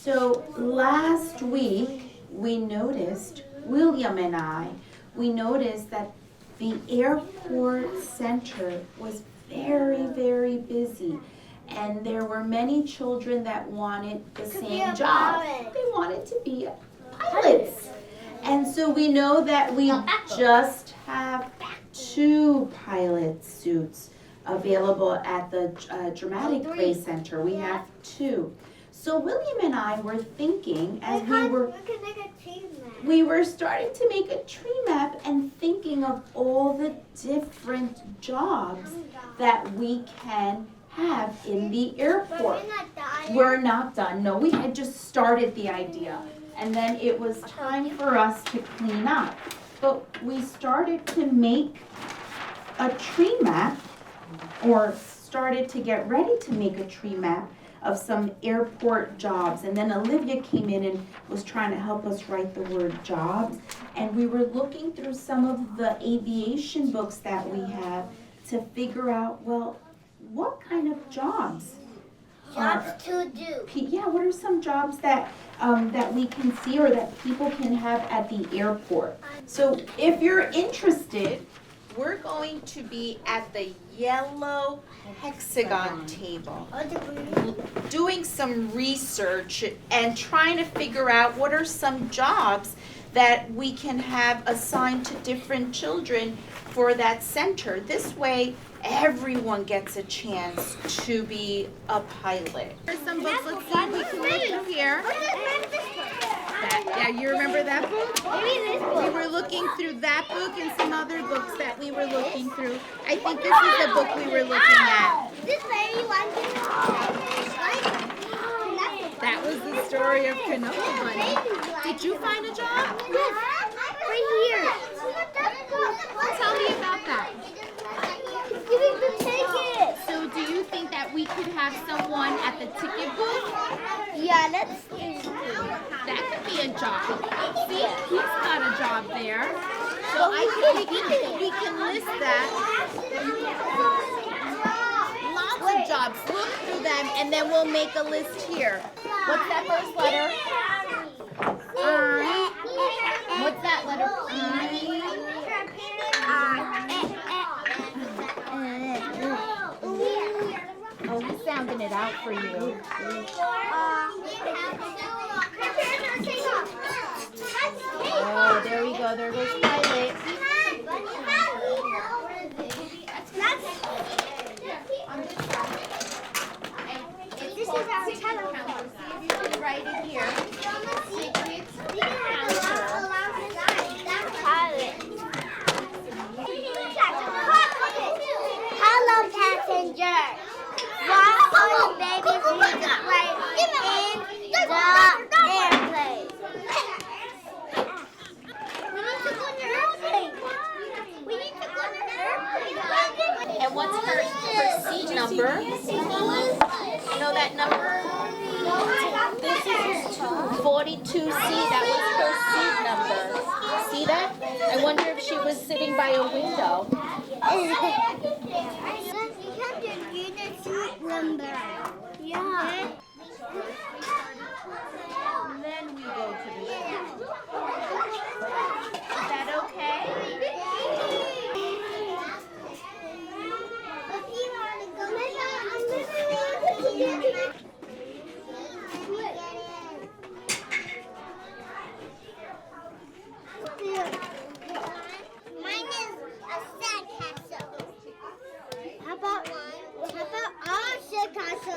So last week, William and we noticed that the airport center was very, very busy. And there were many children that wanted the same job. They wanted to be pilots. And so we know that we just have 2 pilot suits available at the Dramatic Play Center. We have 2. So William and I were thinking as we were starting to make a tree map and thinking of all the different jobs that we can have in the airport. We're not done. No, we had just started the idea. And then it was time for us to clean up. But we started to make a tree map, or started to get ready to make a tree map of some airport jobs. And then Olivia came in and was trying to help us write the word jobs. And we were looking through some of the aviation books that we have to figure out, well, what kind of jobs? Jobs to do. Yeah, what are some jobs that that we can see or that people can have at the airport? So if you're interested, we're going to be at the yellow hexagon table doing some research and trying to figure out what are some jobs that we can have assigned to different children for that center. This way, everyone gets a chance to be a pilot. Here's some books. Let's see if we can look through here. Yeah, you remember that book? Maybe this book. We were looking through that book and some other books that we were looking through. I think this is the book we were looking at. This lady wants to That was the story of Canola Bunny. Did you find a job? Yes. Right here. Tell me about that. Giving the ticket. So do you think that we could have someone at the ticket booth? Yeah, that's That could be a job. See, he's got a job there. So I think we can list that. Lots of jobs. Look through them and then we'll make a list here. What's that first letter? What's that letter? Oh, he's sounding it out for you. Oh, there we go. There goes pilot. This is our telephone. You can write it here. Hello, passenger. Why are the babies right in the airplane? We need to go on the airplane. We need to go on the airplane. And what's her seat number? You know that number? This is 42C. That was her seat number. See that? I wonder if she was sitting by a window. You have to do the seat number. Yeah. And then we go to the end. Is that okay? Mine is a sandcastle. How about our sandcastle?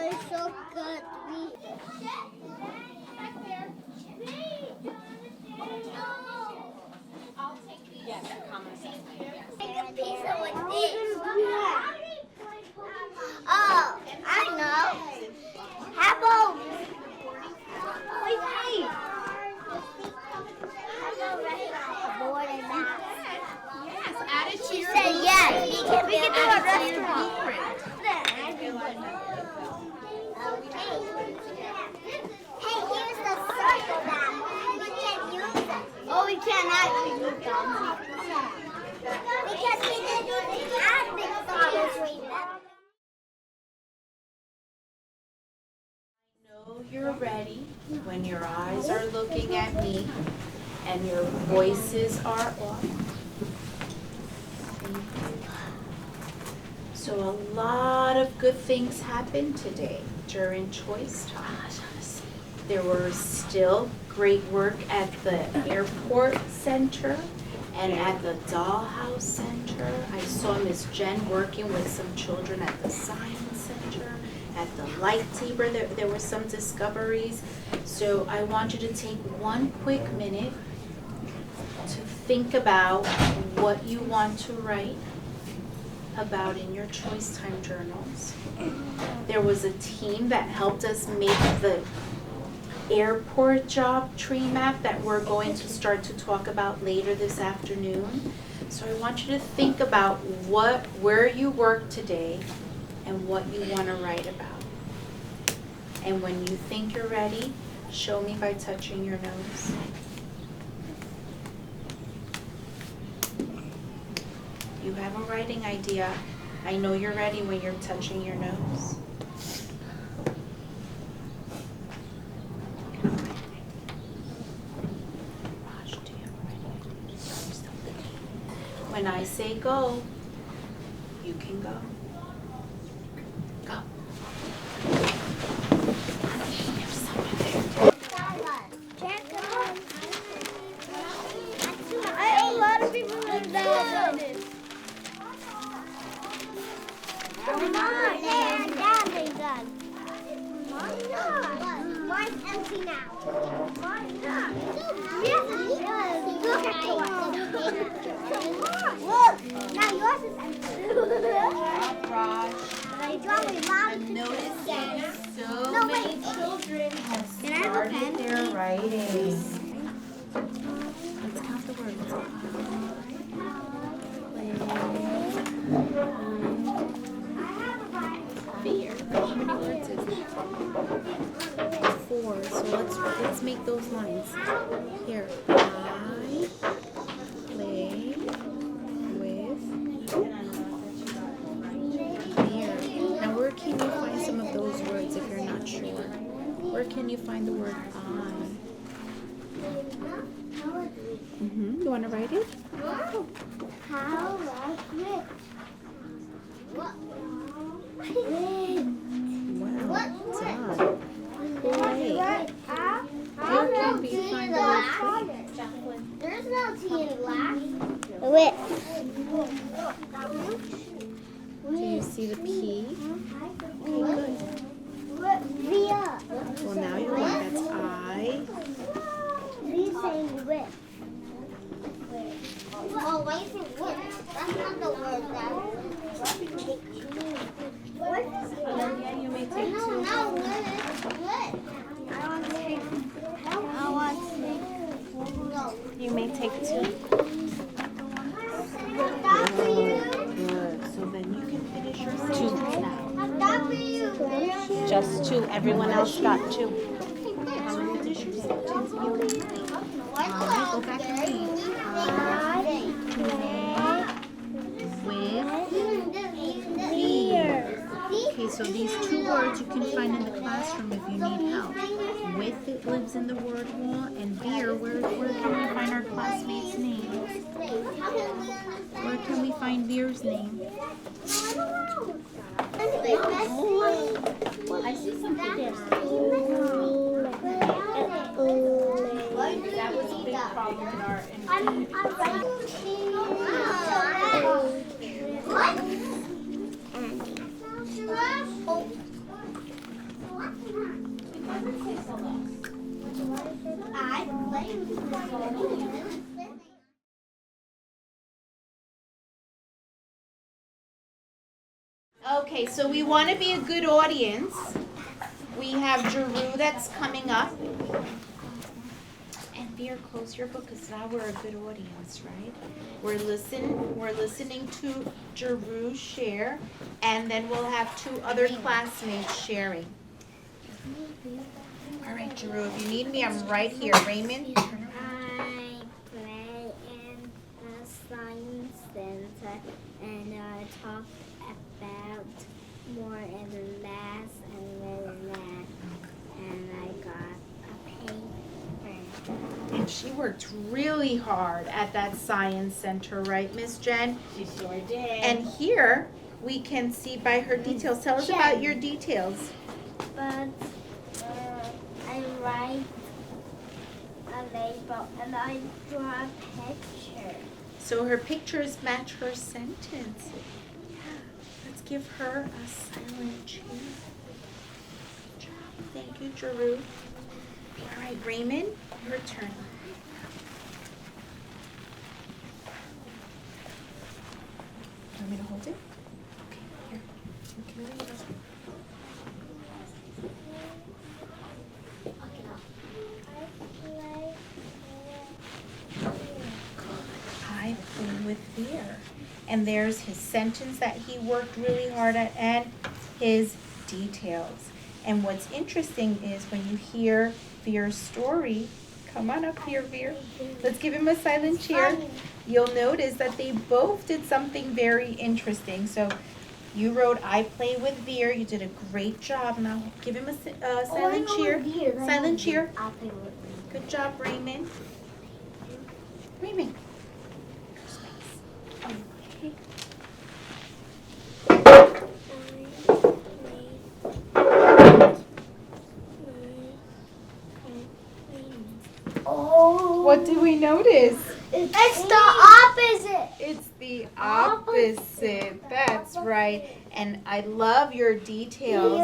when your eyes are looking at me and your voices are off. So a lot of good things happened today during choice time. There was still great work at the airport center and at the dollhouse center. I saw Miss Jen working with some children at the science center, at the lightsaber. There were some discoveries. So I want you to take one quick minute to think about what you want to write about in your choice time journals. There was a team that helped us make the airport job tree map that we're going to start to talk about later this afternoon. So I want you to think about where you work today and what you want to write about. And when you think you're ready, show me by touching your nose. You have a writing idea. I know you're ready when you're touching your nose. When I say go, you can go. Go. There's someone there. A lot of people live down there. Come on, Daddy's done. Mine's not. Mine's empty now. Mine's not. Yes, it is. Look at yours. Look, now yours is empty. Raj, I dropped my mom. I'm noticing so No, many wait. children have Can I have a started pen? their writing. Let's count the words. Fear. How many words is it? 4. So let's make those lines. Here. I play with fear. Now where can you find some of those words if you're not sure? Where can you find the word I? You want to write it? How was it? What? Well done. Play. Where can we find the word play? There's no T in black. Wait. Do you see the P? Okay, good. Via. Well, now you're right. That's I. V saying whip. Oh, why is it whip? That's not the word, Dad. What is it? Yeah, you may take 2. No, whip. I want to take. No. You may take 2. That for you. Good. So then you can finish your sentence now. That for you. Just 2. Everyone else got 2. Finish your sentence. You can Go back and read. With fear. Okay, so these 2 words you can find in the classroom if you need help. With, it lives in the word wall, and veer, where can we find our classmate's name? Where can we find Veer's name? I see something there. That was a big problem in our What? Okay, so we want to be a good audience. We have Jeru that's coming up. And Veer, close your book because now we're a good audience, right? We're listening to Jeru share, and then we'll have 2 other classmates sharing. All right, Jeru, if you need me, I'm right here. Raymond, turn around. I play in the science center and I talk about more in the math and then math. And I got a She worked really hard at that science center, right, Miss Jen? She sure did. And here we can see by her details. Tell us about your details. But I write a label and I draw a picture. So her pictures match her sentence. Yeah. Let's give her a silent cheer. Good job. Thank you, Jeru. All right, Raymond, your turn. Want me to hold it? Okay, here. You can read it. I play with fear. And there's his sentence that he worked really hard at and his details. And what's interesting is when you hear Veer's story, come on up here, Veer. Let's give him a silent cheer. You'll notice that they both did something very interesting. So you wrote, I play with Veer. You did a great job. Now give him a silent cheer. Silent cheer. I'll play with you. Good job, Raymond. Raymond. Okay. Oh. What do we notice? It's the opposite. It's the opposite. That's right. And I love your details.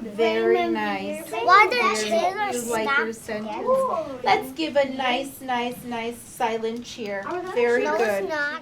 Very nice. Why the Very- chairs you are like your stacked sentence? together? Let's give a nice silent cheer. Very No, good. it's not.